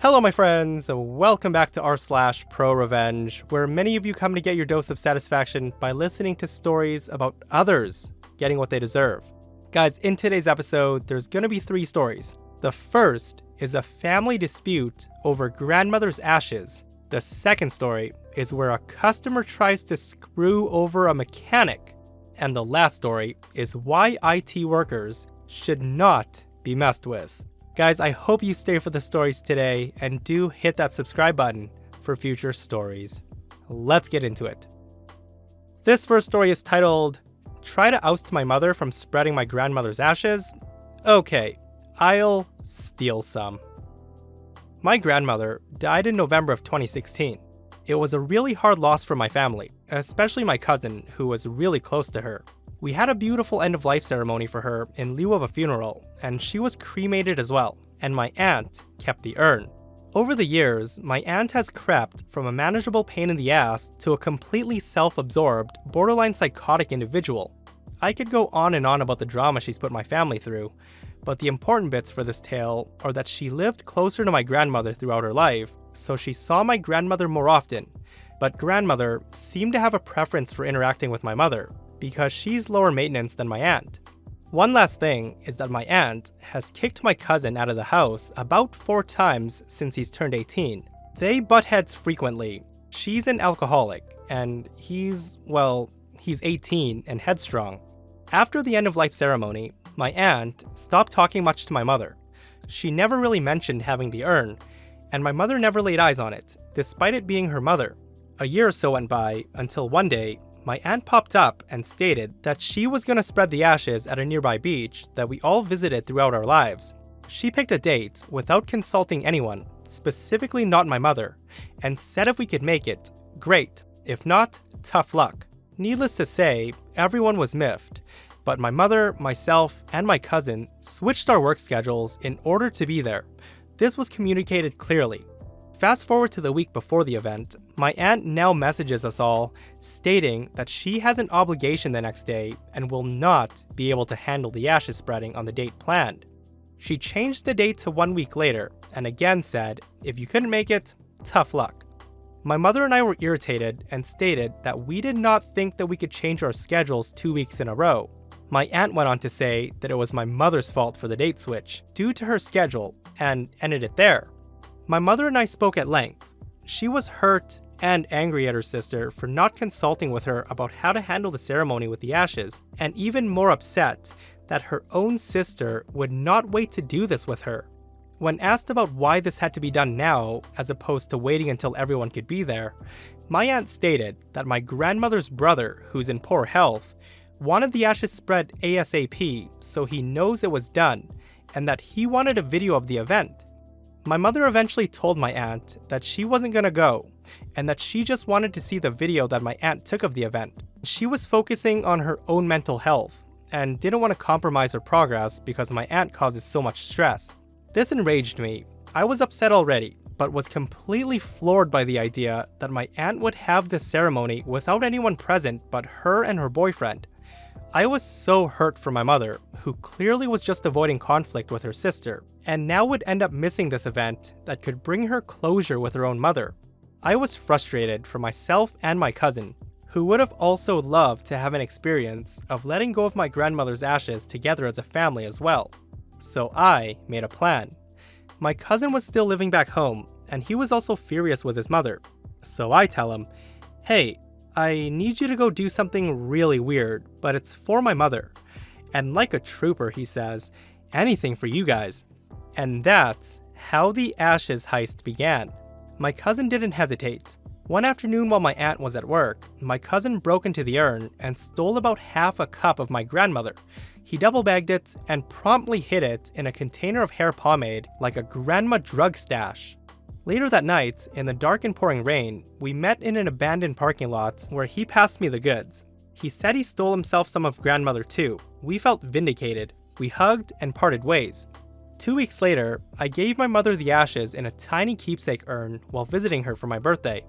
Hello my friends, welcome back to r/ProRevenge, where many of you come to get your dose of satisfaction by listening to stories about others getting what they deserve. Guys, in today's episode, there's gonna be 3 stories. The first is a family dispute over grandmother's ashes. The second story is where a customer tries to screw over a mechanic. And the last story is why IT workers should not be messed with. Guys, I hope you stay for the stories today and do hit that subscribe button for future stories. Let's get into it. This first story is titled, Try to Oust My Mother from Spreading My Grandmother's Ashes? Okay, I'll steal some. My grandmother died in November of 2016. It was a really hard loss for my family, especially my cousin, who was really close to her. We had a beautiful end-of-life ceremony for her in lieu of a funeral, and she was cremated as well, and my aunt kept the urn. Over the years, my aunt has crept from a manageable pain in the ass to a completely self-absorbed, borderline psychotic individual. I could go on and on about the drama she's put my family through, but the important bits for this tale are that she lived closer to my grandmother throughout her life, so she saw my grandmother more often, but grandmother seemed to have a preference for interacting with my mother, because she's lower maintenance than my aunt. One last thing is that my aunt has kicked my cousin out of the house about 4 times since he's turned 18. They butt heads frequently. She's an alcoholic, and he's 18 and headstrong. After the end-of-life ceremony, my aunt stopped talking much to my mother. She never really mentioned having the urn, and my mother never laid eyes on it, despite it being her mother. A year or so went by until one day, my aunt popped up and stated that she was going to spread the ashes at a nearby beach that we all visited throughout our lives. She picked a date without consulting anyone, specifically not my mother, and said if we could make it, great. If not, tough luck. Needless to say, everyone was miffed, but my mother, myself, and my cousin switched our work schedules in order to be there. This was communicated clearly. Fast forward to the week before the event, my aunt now messages us all, stating that she has an obligation the next day and will not be able to handle the ashes spreading on the date planned. She changed the date to 1 week later, and again said, if you couldn't make it, tough luck. My mother and I were irritated and stated that we did not think that we could change our schedules 2 weeks in a row. My aunt went on to say that it was my mother's fault for the date switch, due to her schedule, and ended it there. My mother and I spoke at length. She was hurt and angry at her sister for not consulting with her about how to handle the ceremony with the ashes, and even more upset that her own sister would not wait to do this with her. When asked about why this had to be done now, as opposed to waiting until everyone could be there, my aunt stated that my grandmother's brother, who's in poor health, wanted the ashes spread ASAP so he knows it was done, and that he wanted a video of the event. My mother eventually told my aunt that she wasn't gonna go, and that she just wanted to see the video that my aunt took of the event. She was focusing on her own mental health, and didn't want to compromise her progress because my aunt causes so much stress. This enraged me. I was upset already, but was completely floored by the idea that my aunt would have this ceremony without anyone present but her and her boyfriend. I was so hurt for my mother, who clearly was just avoiding conflict with her sister, and now would end up missing this event that could bring her closure with her own mother. I was frustrated for myself and my cousin, who would have also loved to have an experience of letting go of my grandmother's ashes together as a family as well. So I made a plan. My cousin was still living back home, and he was also furious with his mother. So I tell him, hey, I need you to go do something really weird, but it's for my mother. And like a trooper, he says, anything for you guys. And that's how the ashes heist began. My cousin didn't hesitate. One afternoon while my aunt was at work, my cousin broke into the urn and stole about half a cup of my grandmother. He double-bagged it and promptly hid it in a container of hair pomade like a grandma drug stash. Later that night, in the dark and pouring rain, we met in an abandoned parking lot where he passed me the goods. He said he stole himself some of grandmother too. We felt vindicated. We hugged and parted ways. 2 weeks later, I gave my mother the ashes in a tiny keepsake urn while visiting her for my birthday.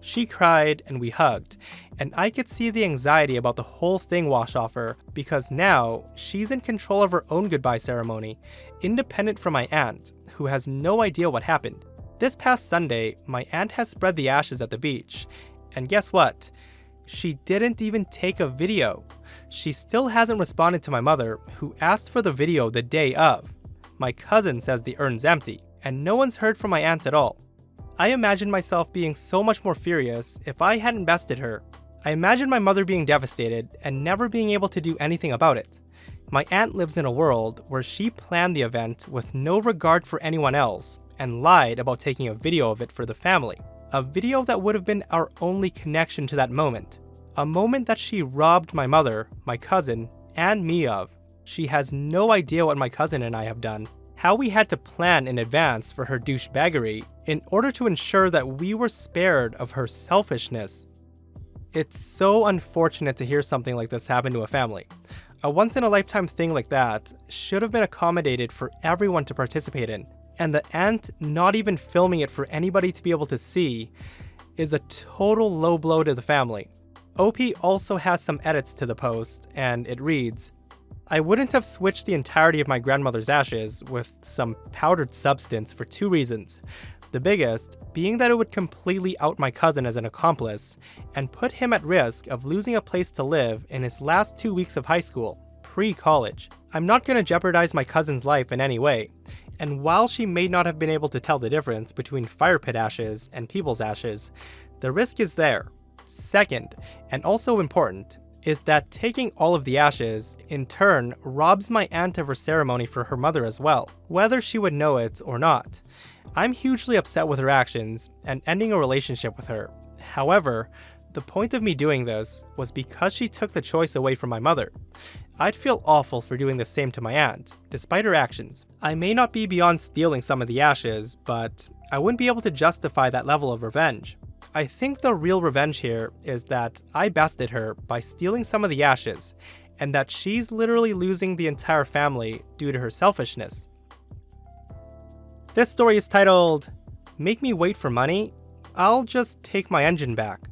She cried and we hugged, and I could see the anxiety about the whole thing wash off her because now she's in control of her own goodbye ceremony, independent from my aunt, who has no idea what happened. This past Sunday, my aunt has spread the ashes at the beach. And guess what? She didn't even take a video. She still hasn't responded to my mother, who asked for the video the day of. My cousin says the urn's empty, and no one's heard from my aunt at all. I imagine myself being so much more furious if I hadn't bested her. I imagine my mother being devastated and never being able to do anything about it. My aunt lives in a world where she planned the event with no regard for anyone else and lied about taking a video of it for the family. A video that would have been our only connection to that moment. A moment that she robbed my mother, my cousin, and me of. She has no idea what my cousin and I have done, how we had to plan in advance for her douchebaggery in order to ensure that we were spared of her selfishness. It's so unfortunate to hear something like this happen to a family. A once-in-a-lifetime thing like that should have been accommodated for everyone to participate in, and the aunt not even filming it for anybody to be able to see is a total low blow to the family. OP also has some edits to the post, and it reads, "I wouldn't have switched the entirety of my grandmother's ashes with some powdered substance for 2 reasons. The biggest being that it would completely out my cousin as an accomplice and put him at risk of losing a place to live in his last 2 weeks of high school, pre-college. I'm not going to jeopardize my cousin's life in any way, and while she may not have been able to tell the difference between fire pit ashes and people's ashes, the risk is there. Second, and also important, is that taking all of the ashes, in turn, robs my aunt of her ceremony for her mother as well, whether she would know it or not. I'm hugely upset with her actions and ending a relationship with her. However, the point of me doing this was because she took the choice away from my mother. I'd feel awful for doing the same to my aunt, despite her actions. I may not be beyond stealing some of the ashes, but I wouldn't be able to justify that level of revenge. I think the real revenge here is that I bested her by stealing some of the ashes, and that she's literally losing the entire family due to her selfishness." This story is titled, "Make Me Wait for Money? I'll Just Take My Engine Back."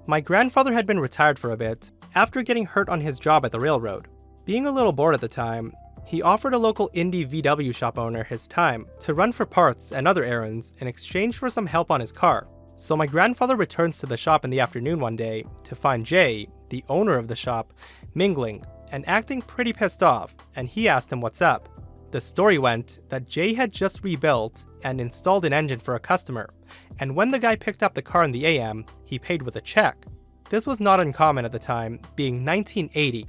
My grandfather had been retired for a bit after getting hurt on his job at the railroad. Being a little bored at the time, he offered a local indie VW shop owner his time to run for parts and other errands in exchange for some help on his car. So my grandfather returns to the shop in the afternoon one day to find Jay, the owner of the shop, mingling and acting pretty pissed off, and he asked him what's up. The story went that Jay had just rebuilt and installed an engine for a customer, and when the guy picked up the car in the AM, he paid with a check. This was not uncommon at the time, being 1980.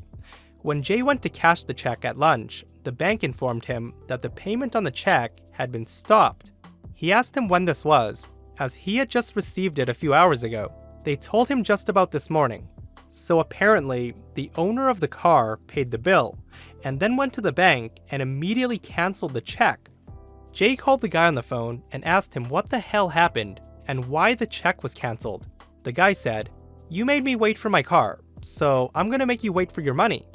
When Jay went to cash the check at lunch, the bank informed him that the payment on the check had been stopped. He asked him when this was, as he had just received it a few hours ago. They told him just about this morning. So apparently, the owner of the car paid the bill, and then went to the bank and immediately canceled the check. Jay called the guy on the phone and asked him what the hell happened and why the check was canceled. The guy said, "You made me wait for my car, so I'm gonna make you wait for your money."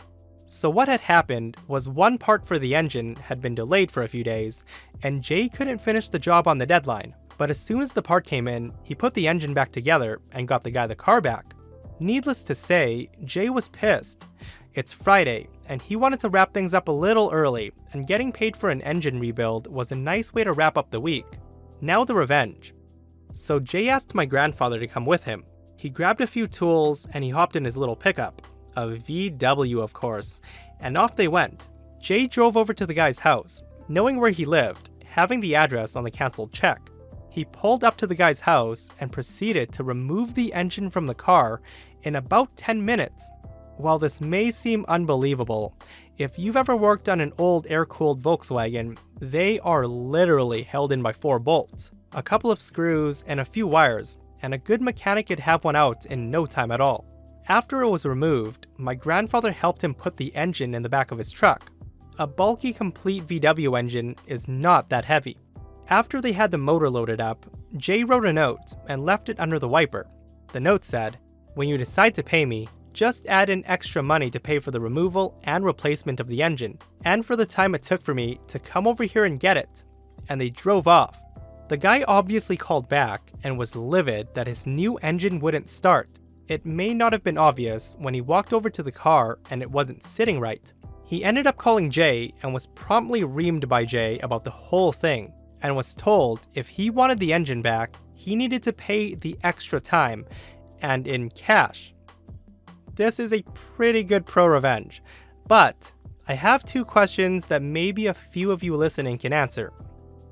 So what had happened was one part for the engine had been delayed for a few days, and Jay couldn't finish the job on the deadline. But as soon as the part came in, he put the engine back together and got the guy the car back. Needless to say, Jay was pissed. It's Friday, and he wanted to wrap things up a little early, and getting paid for an engine rebuild was a nice way to wrap up the week. Now the revenge. So Jay asked my grandfather to come with him. He grabbed a few tools and he hopped in his little pickup, a VW of course, and off they went. Jay drove over to the guy's house, knowing where he lived, having the address on the canceled check. He pulled up to the guy's house and proceeded to remove the engine from the car in about 10 minutes. While this may seem unbelievable, if you've ever worked on an old air-cooled Volkswagen, they are literally held in by 4 bolts, a couple of screws, and a few wires, and a good mechanic could have one out in no time at all. After it was removed, my grandfather helped him put the engine in the back of his truck. A bulky complete VW engine is not that heavy. After they had the motor loaded up, Jay wrote a note and left it under the wiper. The note said, "When you decide to pay me, just add in extra money to pay for the removal and replacement of the engine, and for the time it took for me to come over here and get it." And they drove off. The guy obviously called back and was livid that his new engine wouldn't start. It may not have been obvious when he walked over to the car and it wasn't sitting right. He ended up calling Jay and was promptly reamed by Jay about the whole thing. and was told if he wanted the engine back, he needed to pay the extra time, and in cash. This is a pretty good pro-revenge, but I have 2 questions that maybe a few of you listening can answer.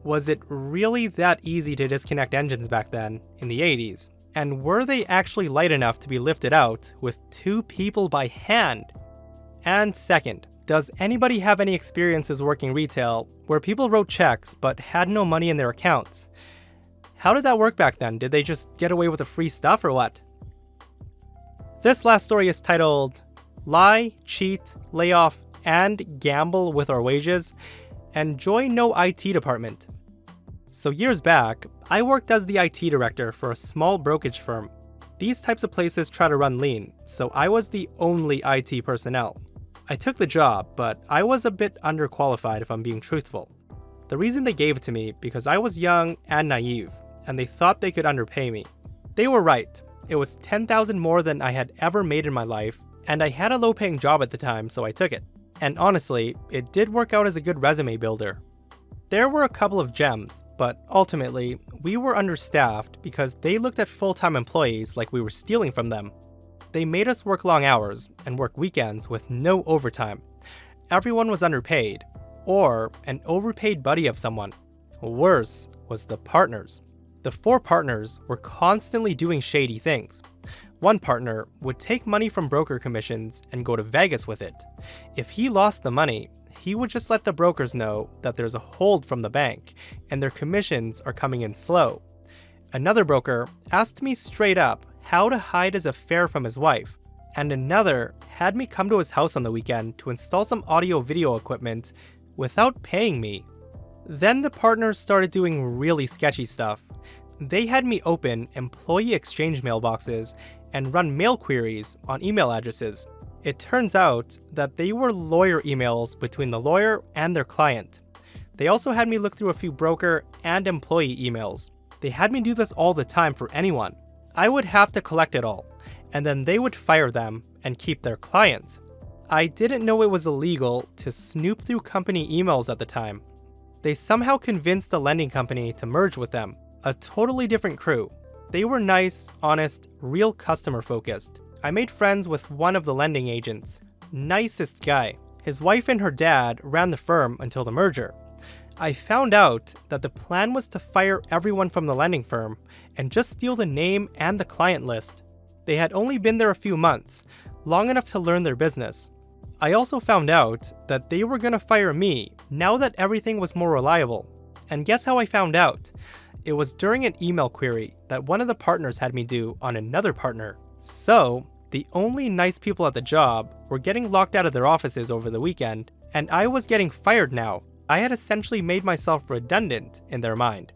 Was it really that easy to disconnect engines back then, in the 80s? And were they actually light enough to be lifted out with 2 people by hand? And second, does anybody have any experiences working retail where people wrote checks but had no money in their accounts? How did that work back then? Did they just get away with the free stuff or what? This last story is titled Lie, Cheat, Layoff, and Gamble with Our Wages, and Join No IT Department. So years back, I worked as the IT director for a small brokerage firm. These types of places try to run lean, so I was the only IT personnel. I took the job, but I was a bit underqualified if I'm being truthful. The reason they gave it to me because I was young and naive, and they thought they could underpay me. They were right. It was $10,000 more than I had ever made in my life, and I had a low-paying job at the time, so I took it. And honestly, it did work out as a good resume builder. There were a couple of gems, but ultimately, we were understaffed because they looked at full-time employees like we were stealing from them. They made us work long hours and work weekends with no overtime. Everyone was underpaid, or an overpaid buddy of someone. Worse was the partners. The 4 partners were constantly doing shady things. One partner would take money from broker commissions and go to Vegas with it. If he lost the money, he would just let the brokers know that there's a hold from the bank and their commissions are coming in slow. Another broker asked me straight up how to hide his affair from his wife, and another had me come to his house on the weekend to install some audio-video equipment without paying me. Then the partners started doing really sketchy stuff. They had me open employee exchange mailboxes and run mail queries on email addresses. It turns out that they were lawyer emails between the lawyer and their client. They also had me look through a few broker and employee emails. They had me do this all the time for anyone. I would have to collect it all, and then they would fire them and keep their clients. I didn't know it was illegal to snoop through company emails at the time. They somehow convinced the lending company to merge with them, a totally different crew. They were nice, honest, real customer focused. I made friends with one of the lending agents. Nicest guy. His wife and her dad ran the firm until the merger. I found out that the plan was to fire everyone from the lending firm and just steal the name and the client list. They had only been there a few months, long enough to learn their business. I also found out that they were gonna fire me now that everything was more reliable. And guess how I found out? It was during an email query that one of the partners had me do on another partner. So, the only nice people at the job were getting locked out of their offices over the weekend, and I was getting fired now. I had essentially made myself redundant in their mind.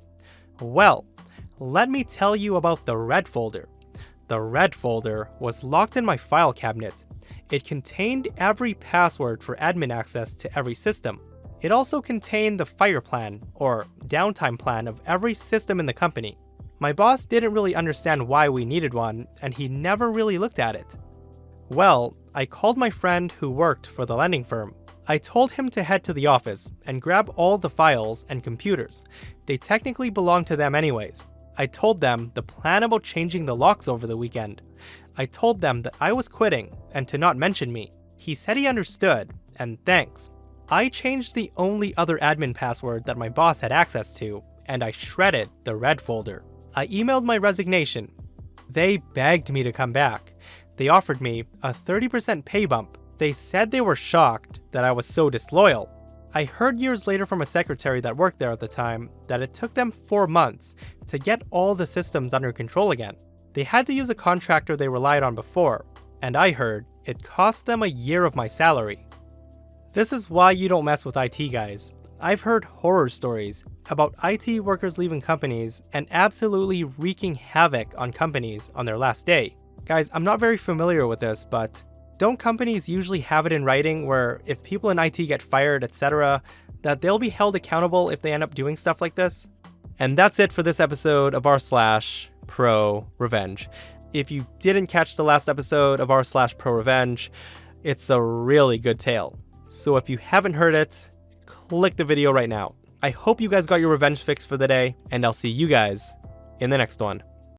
Well, let me tell you about the red folder. The red folder was locked in my file cabinet. It contained every password for admin access to every system. It also contained the fire plan, or downtime plan, of every system in the company. My boss didn't really understand why we needed one, and he never really looked at it. Well, I called my friend who worked for the lending firm. I told him to head to the office and grab all the files and computers. They technically belonged to them anyways. I told them the plan about changing the locks over the weekend. I told them that I was quitting and to not mention me. He said he understood, and thanks. I changed the only other admin password that my boss had access to, and I shredded the red folder. I emailed my resignation. They begged me to come back. They offered me a 30% pay bump. They said they were shocked that I was so disloyal. I heard years later from a secretary that worked there at the time that it took them 4 months to get all the systems under control again. They had to use a contractor they relied on before, and I heard it cost them a year of my salary. This is why you don't mess with IT guys. I've heard horror stories about IT workers leaving companies and absolutely wreaking havoc on companies on their last day. Guys, I'm not very familiar with this, but don't companies usually have it in writing where if people in IT get fired, etc., that they'll be held accountable if they end up doing stuff like this? And that's it for this episode of r/ProRevenge. If you didn't catch the last episode of r/ProRevenge, it's a really good tale. So if you haven't heard it, click the video right now. I hope you guys got your revenge fix for the day, and I'll see you guys in the next one.